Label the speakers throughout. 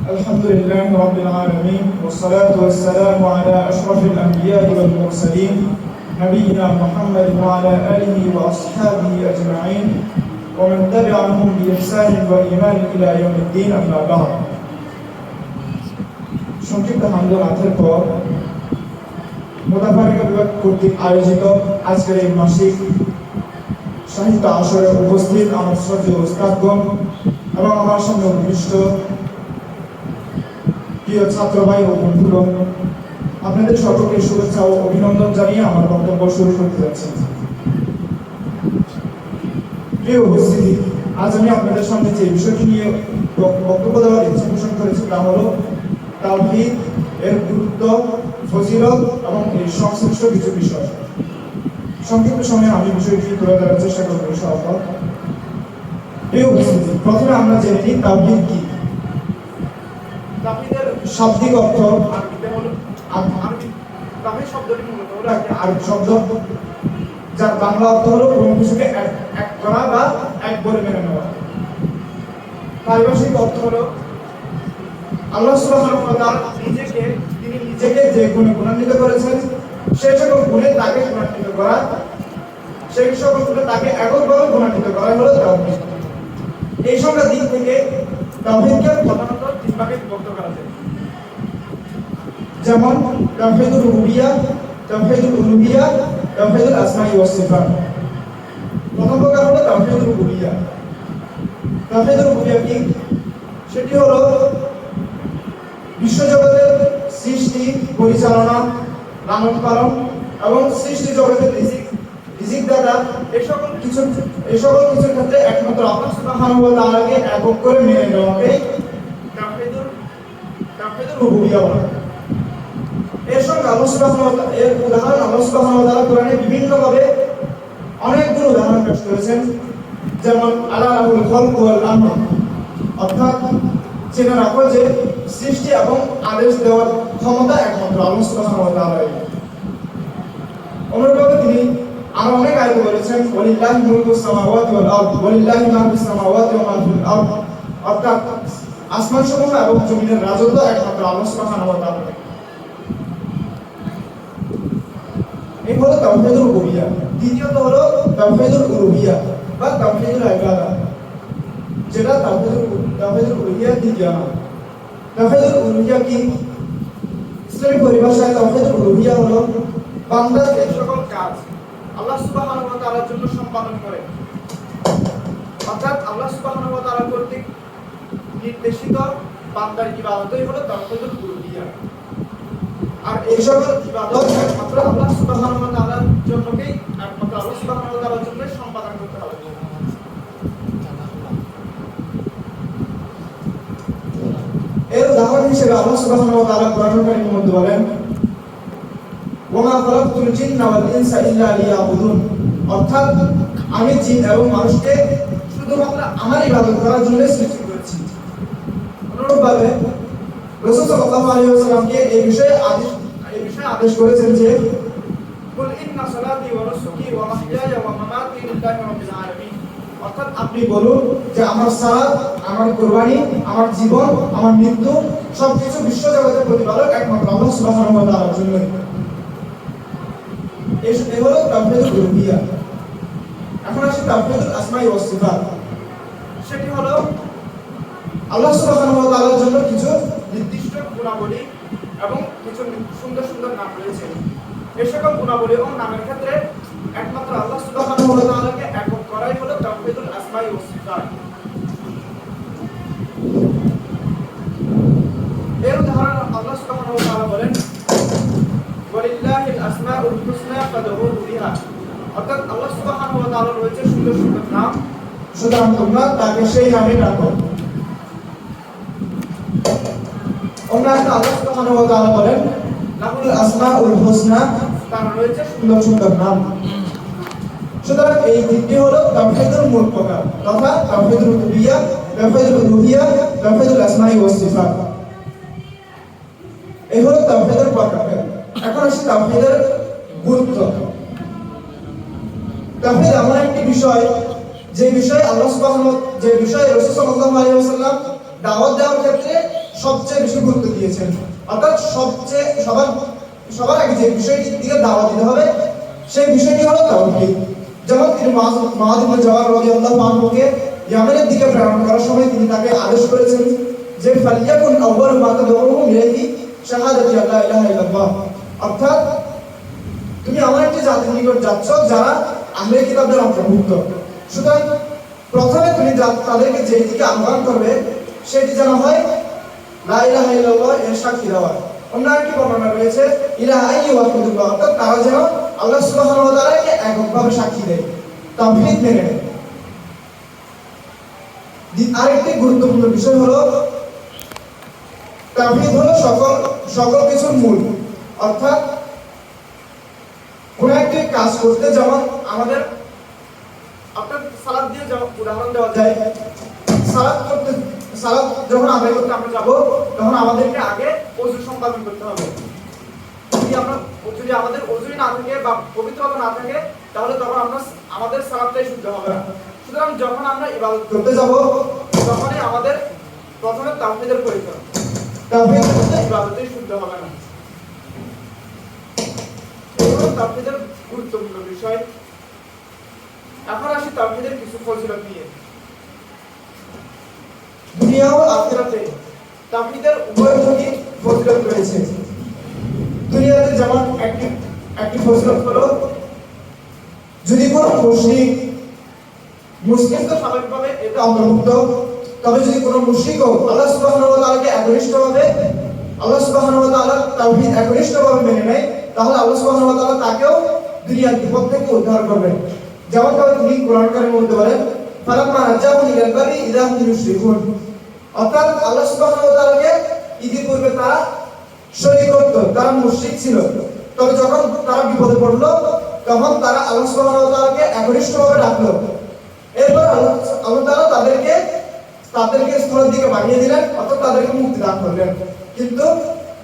Speaker 1: الحمد لله رب العالمين والصلاة والسلام على أشرف الأنبياء والمرسلين نبينا محمد وعلى آله وأصحابه أجمعين ومن تبعهم بإحسان وإيمان إلى يوم الدين أما بعد সংক্ষিপ্ত হামদোলাথের পর মোতাফারিকা বিভাগ কর্তৃক আয়োজিত আজকের এই মাসিক সাহিত্য আসরে উপস্থিত আমার শ্রদ্ধেয় ওস্তাদগণ এবং আমার সামনে উপবিষ্ট প্রিয় ছাত্র ভাই ও বন্ধুগণ, আপনাদের সকলকে শুভেচ্ছা ও অভিনন্দন জানিয়ে আমার বক্তব্য শুরু করতে যাচ্ছি। প্রিয় উপস্থিতি, আজ আমি আপনাদের সামনে যে বিষয়টি নিয়ে বক্তব্য দেওয়ার ইচ্ছা পোষণ করেছি তা হলো তাওহীদ এর গুরুত্ব, ফজিলত এবং এর সংশ্লিষ্ট কিছু বিষয়। সংক্ষিপ্ত সময়ে আমি বিষয়টি তুলে ধরার চেষ্টা করব ইনশাআল্লাহ। প্রিয় উপস্থিতি, প্রথমে আমরা জেনে নিই তাওহীদ কি। তাওহীদের শাব্দিক অর্থ আরবিতে হলো তাওহীদ শব্দটি মূলত হলো একটি আরবি শব্দ যার বাংলা অর্থ হলো কোনো কিছুকে এক করা বা এক বলে মেনে নেওয়া। পারিভাষিক অর্থ হলো আল্লাহ সুবহানাহু ওয়া তাআলা তিনি নিজেকে যে গুণে গুণান্বিত করেছেন সেই সকল গুণে তাকে গুণান্বিত করা, সেই সকল গুণে তাকে এককভাবে গুণান্বিত করা হলো তাওহীদ। এই সংখ্যা দিক থেকে তাওহীদকে প্রধানত তিন ভাগে বিভক্ত করা যায়, যেমন তাওহীদুর রুবুবিয়্যাহ, তাওহীদুল উলুহিয়্যাহ, তাওহীদুল আসমাই ওয়াস সিফাত। প্রথম প্রকার হলো তাওহীদুর রুবুবিয়্যাহ। তাওহীদুর রুবুবিয়্যাহ কি? সেটি হলো বিশ্বজগতের সৃষ্টি, পরিচালনা, লালন পালন এবং সৃষ্টি জগতের রিজিক দাতা এই সকল কিছুর ক্ষেত্রে একমাত্র আল্লাহ সুবহানাহু ওয়া তাআলাকে একক করে মেনে নেওয়াকে তাওহীদুর রুবুবিয়্যাহ বলা হয়। এর সঙ্গে আল্লাহ সুবহানাহু ওয়া তাআলা এর উদাহরণ আল্লাহ সুবহানাহু ওয়া তাআলা কোরআনে বিভিন্নভাবে অনেকগুলো উদাহরণ পেশ করেছেন, যেমন আলাহুল খালকু ওয়াল আমর, অর্থাৎ জেনে রাখো যে সৃষ্টি এবং আদেশ দেওয়ার ক্ষমতা একমাত্র আল্লাহ সুবহানাহু ওয়া তাআলার। অনুরূপভাবে তিনি আরো অনেক আয়াতে বলেছেন ওয়ালিল্লাহি মুলকুস সামাওয়াতি ওয়াল আরদ ওয়ালিল্লাহি মা ফিস সামাওয়াতি ওয়া মা ফিল আরদ, অর্থাৎ আসমানসমূহ এবং জমিনের রাজত্ব একমাত্র আল্লাহ সুবহানাহু ওয়া তাআলার। এই হলো তাওহীদুর রুবুবিয়্যাহ। দ্বিতীয়ত হলো তাওহীদুল উলুহিয়্যাহ বা তাওহীদুল ইবাদাহ, যেটা তাওহীদুল উলুহিয়্যাহ দ্বিতীয় নাম। তাওহীদুল উলুহিয়্যাহ কি? ইসলামী পরিভাষায় তাওহীদুল উলুহিয়্যাহ হলো বান্দা যে সকল কাজ আল্লাহ সুবহানাহু ওয়া তাআলার জন্য সম্পাদন করে, অর্থাৎ আল্লাহ সুবহানাহু ওয়া তাআলা কর্তৃক নির্দেশিত বান্দার ইবাদতই হলো তাওহীদুল উলুহিয়্যাহ। আর এই সকল ইবাদত একমাত্র আল্লাহ সুবহানাহু ওয়া তাআলার জন্যই সম্পাদন করতে হবে। এর উদাহরণ হিসেবে আল্লাহ সুবহানাহু ওয়া তাআলা কোরআনুল কারীমের মধ্যে বলেন ওয়া মা খালাকতুল জিন্না ওয়াল ইনসা ইল্লা লিয়াবুদুন, অর্থাৎ আমি জিন এবং মানুষকে শুধুমাত্র আমার ইবাদত করার জন্য সৃষ্টি করেছি। অনুরূপভাবে রাসূল সাল্লাল্লাহু আলাইহি ওয়াসাল্লামকে এই বিষয়ে আদেশ করেছেন যে কুল ইন্না সালাতি ওয়া নুসুকি ওয়া মাহইয়ায়া ওয়া মামাতি লিল্লাহি রাব্বিল আলামিন, অর্থাৎ আপনি বলুন যে আমার সালাত, আমার কুরবানি, আমার জীবন, আমার মৃত্যু সবকিছু বিশ্বজগতের প্রতিপালক একমাত্র আল্লাহ সুবহানাহু ওয়া তাআলার জন্য। এই হলো তাওহীদুল উলুহিয়্যাহ। এখন আসি তাওহীদুল আসমাই ওয়াস সিফাত। সেটি হলো আল্লাহ সুবহানাহু ওয়া তাআলার জন্য কিছু নির্দিষ্ট গুণাবলী এবং কিছু সুন্দর সুন্দর নাম রয়েছে। এই সকল গুণাবলী এবং নামের ক্ষেত্রে একমাত্র আল্লাহ সুবহানাহু ওয়া তাআলাকে একক করাই হলো তাওহীদুল আসমাই ওয়াস সিফাত। এর উদাহরণ আল্লাহ সুবহানাহু ওয়া তাআলা বলেন ওয়ালিল্লাহিল আসমাউল হুসনা ফাদউহু বিহা, অর্থাৎ আল্লাহ সুবহানাহু ওয়া তাআলার রয়েছে সুন্দর সুন্দর নাম, সুতরাং তোমরা তাকে সেই নামে ডাকো। আল্লাহ সুবহানাহু ওয়া তাআলা বলেন লাহুল আসমাউল হুসনা, তার রয়েছে সুন্দর সুন্দর নাম। সুতরাং এই তিনটি হলো তাওহীদের মূল প্রকার, তথা তাওহীদুল রুবুবিয়্যাহ, তাওহীদুল উলুহিয়্যাহ, তাওহীদুল আসমাই ওয়াস সিফাত। এই হলো তাওহীদের প্রকার। এখন আসি তাওহীদের গুরুত্ব। তাওহীদ এমন একটি বিষয় যে বিষয়ে রাসূল সাল্লাল্লাহু আলাইহি ওয়াসাল্লাম দাওয়াত দেওয়ার ক্ষেত্রে সবচেয়ে বেশি গুরুত্ব দিয়েছেন। অর্থাৎ সবার আগে যে বিষয়টির দিকে দাওয়াত দিতে হবে সেই বিষয়টি হলো তাওহীদ। যেমন তিনি মুআয ইবনে জাবাল রাদিয়াল্লাহু আনহুকে ইয়ামানের দিকে প্রেরণ করার সময় তিনি তাকে আদেশ করেছেন যে ফালিয়াকুন আউয়ালু মা তাদউহুম ইলাইহি শাহাদাতু আল্লা ইলাহা ইল্লাল্লাহ। অর্থাৎ তুমি আমার একটি জাতির নিকট যাচ্ছ যারা আহলে কিতাবদের অন্তর্ভুক্ত, সুতরাং প্রথমে তুমি তাদেরকে যেই দিকে আহ্বান করবে সেটি যেন হয় লা ইলাহা ইল্লাল্লাহ এর সাক্ষী দেওয়া। অন্য একটি বর্ণনা রয়েছে ইলাহা ইল্লাল্লাহ, অর্থাৎ তারা যেন আল্লাহ সুবহানাহু ওয়া তাআলাকে এককভাবে সাক্ষী দেয়, তাওহীদ মেনে নেয়। আরেকটি গুরুত্বপূর্ণ বিষয় হলো তাওহীদ হলো সকল কিছুর মূল। অর্থাৎ কোন একটি কাজ করতে যেমন আমাদের আপনার সালাত দিয়ে যেমন উদাহরণ দেওয়া যায়, সালাত যখন আদায় করতে আমরা যাব তখন আমাদেরকে আগে ওযু সম্পাদন করতে হবে। যদি আমাদের ওযুই না থাকে বা পবিত্রতা না থাকে তাহলে তখন আমাদের সালাতটাই শুদ্ধ হবে না। সুতরাং যখন আমরা ইবাদত করতে যাব তখনই আমাদের প্রথমে তাওহীদের প্রয়োজন, তাওহীদ হচ্ছে ইবাদতই শুদ্ধ হবে না। এগুলো তাওহীদের গুরুত্বপূর্ণ বিষয়। এখন আসি তাওহীদের কিছু ফজিলত নিয়ে। দুনিয়া ও আখিরাতে তাওহীদের উভয়মুখী ফজিলত রয়েছে। দুনিয়াতে যেমন একটি ফজিলত হলো যদি কোনো মুসলিম তো স্বাভাবিকভাবে এটা অন্তর্ভুক্ত, তবে যদি কোনো মুশরিকও আল্লাহ সুবহানাহু ওয়া তাআলাকে আল্লাহ সুবহানাহু ওয়া তাআলার তাওহীদ একনিষ্ঠভাবে মেনে নেয় তাহলে আল্লাহ সুবহানাহু ওয়া তাআলা তাকেও দুনিয়ার বিপদ থেকে উদ্ধার করবেন। যেমন তিনি কোরআন কারীমের মধ্যে বলেন ফালাম্মা নাজাহু ইলাল বারি ইযা হুম ইউশরিকুন। অর্থাৎ আল্লাহ সুবহানাহু ওয়া তাআলাকে ইতিপূর্বে তারা শরীক করত, তারা মুশরিক ছিল, তবে যখন তারা বিপদে পড়লো তখন তারা আল্লাহ সুবহানাহু ওয়া তাআলাকে একনিষ্ঠভাবে ডাকলো। এরপর আল্লাহ তাআলা তাদেরকে স্থলের দিকে বাড়িয়ে দিলেন, অর্থাৎ তাদেরকে মুক্তি দান করলেন। কিন্তু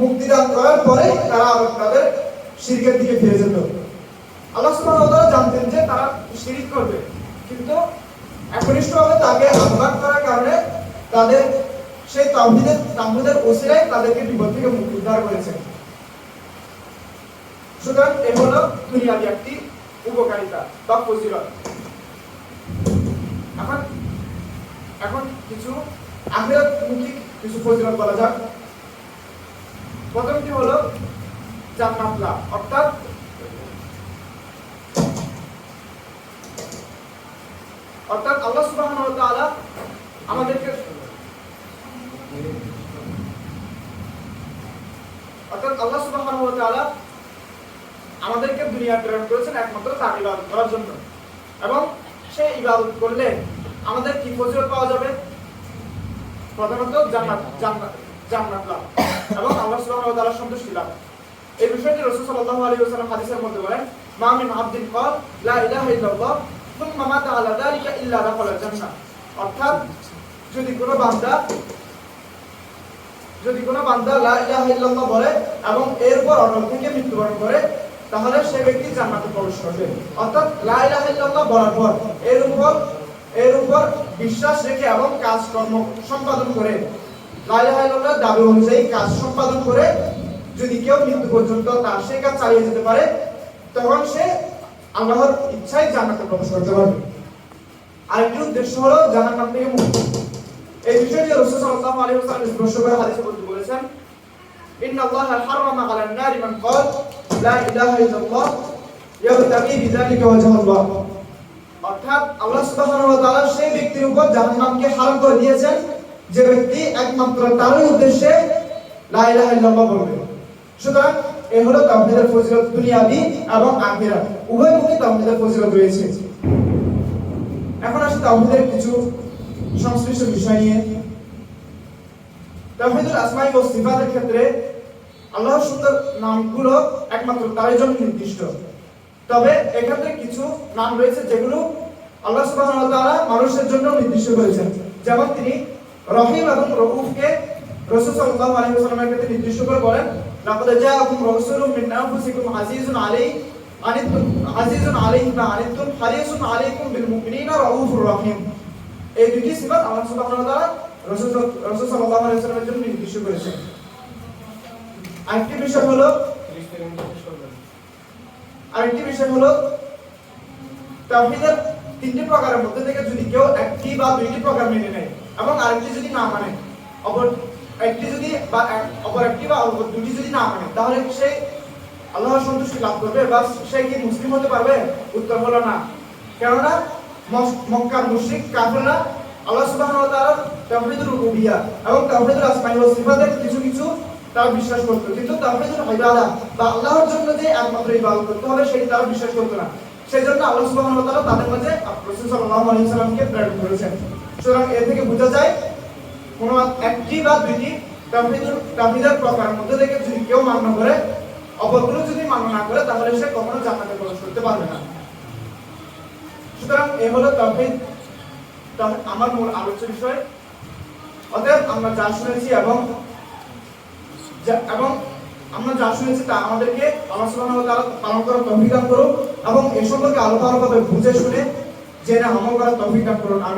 Speaker 1: মুক্তি দান করার পরে তারা আবার তাদের শিরকের দিকে ফিরে যেত। আল্লাহ সুবহানাহু ওয়া তাআলা জানতেন যে তারা শিরক করবে, কিন্তু একনিষ্ঠভাবে তাকে আহ্বান করার কারণে তাদের সেই তাওহীদের ওসিলায় তাদেরকে বিপদ থেকে মুক্তি উদ্ধার করেছেন। সুতরাং এই হলো দুনিয়াবি একটি উপকারিতা বা ফজিলত। এখন কিছু আখিরাতমুখী কিছু ফজিলত বলা যাক। প্রথমটি হলো জান্নাত লাভ, অর্থাৎ আল্লাহ সুবহানাহু ওয়া তাআলা আমাদেরকে দুনিয়া প্রেরণ করেছেন একমাত্র তার ইবাদত করার জন্য, এবং সেই ইবাদত করলে আমাদের কি ফজিলত পাওয়া যাবে? প্রথমত জান্নাত লাভ এবং আল্লাহ সুবহানাহু ওয়া তাআলার সন্তুষ্টি লাভ। এই বিষয়টি রাসূল সাল্লাল্লাহু আলাইহি ওয়াসাল্লাম হাদিসের মধ্যে বলেন মা মিন আবদিন ক্বাল লা ইলাহা ইল্লাল্লাহ সুম্মা মাতা আলা যালিকা ইল্লা দাখালাল জান্নাহ। অর্থাৎ যদি কোনো বান্দা লা ইলাহা ইল্লাল্লাহ বলে এবং এরপর অটল থেকে মৃত্যুবরণ করে তাহলে সে ব্যক্তি জান্নাতে প্রবেশ করবে। অর্থাৎ লা ইলাহা ইল্লাল্লাহ বলার পর এর উপর বিশ্বাস রেখে এবং কাজকর্ম সম্পাদন করে লা ইলাহা ইল্লাল্লাহ দাবি অনুযায়ী কাজ সম্পাদন করে যদি কেউ মৃত্যু পর্যন্ত তার সেই কাজ চালিয়ে যেতে পারে তখন সে আল্লাহর ইচ্ছায় জান্নাতে প্রবেশ করতে পারবে। আরেকটি উদ্দেশ্য হলো জাহান্নাম থেকে মুক্তি। এই বিষয়টি রাসূল সাল্লাল্লাহু আলাইহি ওয়াসাল্লাম স্পষ্ট করে হাদিসে বলেছেন ইন্নাল্লাহা হারামা আলান নারি মান ক্বাল লা ইলাহা ইল্লাল্লাহ ইয়াবতাগি বিযালিকা ওয়াজহাল্লাহ। অর্থাৎ আল্লাহ সুবহানাহু ওয়া তাআলা সেই ব্যক্তির উপর জাহান্নামকে হারাম করে দিয়েছেন যে ব্যক্তি একমাত্র তারই উদ্দেশ্যে লা ইলাহা ইল্লাল্লাহ বলবে। সুতরাং এই হলো তাওহীদের ফজিলত দুনিয়াবি এবং আখিরাত উভয়মুখী তাওহীদের ফজিলত রয়েছে। এখন আসি তাওহীদের কিছু সংশ্লিষ্ট বিষয় নিয়ে। তাওহীদুল আসমাই ওয়া সিফাতের ক্ষেত্রে আল্লাহর সুন্দর নামগুলো একমাত্র তারই জন্য নির্দিষ্ট, তবে এক্ষেত্রে কিছু নাম রয়েছে যেগুলো আল্লাহ সুবহানাহু ওয়া তাআলা মানুষের জন্য নির্দিষ্ট করেছেন। যেমন তিনি রহিম এবং রউফকে রাসূল সাল্লাল্লাহু আলাইহি ওয়াসাল্লামের ক্ষেত্রে নির্দিষ্ট করে বলেন লাকাদ জাআকুম রাসূলুম মিন আনফুসিকুম আজিজুন আলাইহি মা আনিতুম হারিসুন আলাইকুম বিল মুমিনিনা রাউফুর রহিম। এই দুটি সিফাত আল্লাহ সুবহানাহু ওয়া তাআলা রাসূল সাল্লাল্লাহু আলাইহি ওয়াসাল্লামের জন্য নির্দিষ্ট করেছেন। আরেকটি বিষয় হলো তাওহীদের তিনটি প্রকারের মধ্যে থেকে যদি কেউ একটি বা দুইটি প্রকার মেনে নেয় এবং আরেকটি যদি না মানে, অপর একটি বা দুটি যদি না মানে, তাহলে সে আল্লাহর সন্তুষ্টি লাভ করবে বা সে কি মুসলিম হতে পারবে? উত্তর হলো না। কেননা মক্কার মুশরিক কাফেররা আল্লাহ সুবহানাহু ওয়া তাআলার তাওহীদুল রুবুবিয়্যা এবং তাওহীদুল আসমাই ওয়াস সিফাতের কিছু কিছু তারা বিশ্বাস করত, কিন্তু তাওহীদুল ইবাদা বা আল্লাহর জন্য যে একমাত্র ইবাদত করতে হবে সেটি তারা বিশ্বাস করত না। সেজন্য আল্লাহ সুবহানাহু ওয়া তাআলা তাদের মাঝে রাসূল সাল্লাল্লাহু আলাইহি ওয়াসাল্লামকে প্রেরণ করেছেন। সুতরাং এর থেকে বোঝা যায় কোন একটি বা দুইটি তাওহীদের প্রকারের মধ্যে থেকে যদি কেউ মান্য করে, অপরগুলো যদি মান্য না করে, তাহলে সে কখনো জান্নাতে প্রবেশ করতে পারবে না। সুতরাং এই হলো তাওহীদ, আমার মূল আলোচ্য বিষয়। অতএব আমরা যা শুনেছি তা আমাদেরকে আল্লাহ সুবহানাহু ওয়া তাআলা পালন করার তৌফিক দান করুন এবং এই সম্পর্কে আলোভাবে বুঝে শুনে জেনে আমল করার তৌফিক দান করুন। আমি